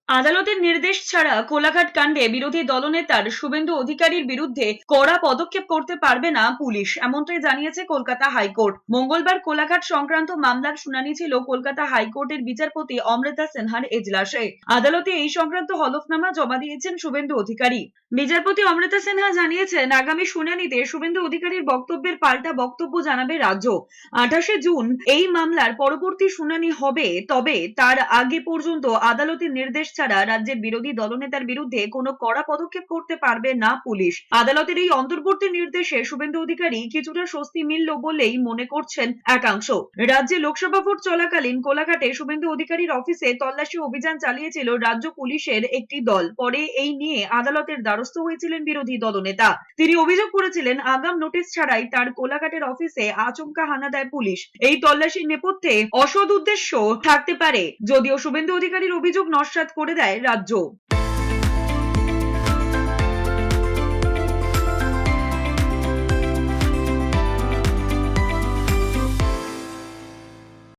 আদালতের নির্দেশ ছাড়া কোলাঘাট কাণ্ডে বিরোধী দলনেতার শুভেন্দু অধিকারীর বিরুদ্ধে কড়া পদক্ষেপ করতে পারবে না পুলিশ, এমনটাই জানিয়েছে কলকাতা হাইকোর্ট। মঙ্গলবার কোলাঘাট সংক্রান্ত মামলার শুনানি ছিল কলকাতা হাইকোর্টের বিচারপতি অমৃতা সিনহার এজলাসে। আদালতে এই সংক্রান্ত হলফনামা জমা দিয়েছেন শুভেন্দু অধিকারী। বিচারপতি অমৃতা সিনহা জানিয়েছেন, আগামী শুনানিতে শুভেন্দু অধিকারীর বক্তব্যের পাল্টা বক্তব্য জানাবে রাজ্য। 28শে জুন এই মামলার পরবর্তী শুনানি হবে, তবে তার আগে পর্যন্ত আদালতের নির্দেশ ছাড়া রাজ্যের বিরোধী দলনেতার বিরুদ্ধে কোনো কড়া পদক্ষেপ করতে পারবে না পুলিশ। আদালতের এই অন্তর্বর্তী নির্দেশে শুভেন্দু অধিকারী কিছুটা স্বস্তি মিলল বলেই মনে করছেন একাংশ। রাজ্যে লোকসভা ভোট চলাকালীন কোলাঘাটে শুভেন্দু অধিকারীর অফিসে তল্লাশি অভিযান চালিয়েছিল রাজ্য পুলিশের একটি দল। পরে এই নিয়ে আদালতের দ্বারস্থ হয়েছিলেন বিরোধী দলনেতা। তিনি অভিযোগ করেছিলেন, আগাম নোটিশ ছাড়াই তার কোলাঘাটের অফিসে আচমকা হানা দেয় পুলিশ। এই তল্লাশির নেপথ্যে অসৎ উদ্দেশ্য থাকতে পারে, যদিও শুভেন্দু অধিকারীর অভিযোগ নস্যাৎ করে দেয় রাজ্য।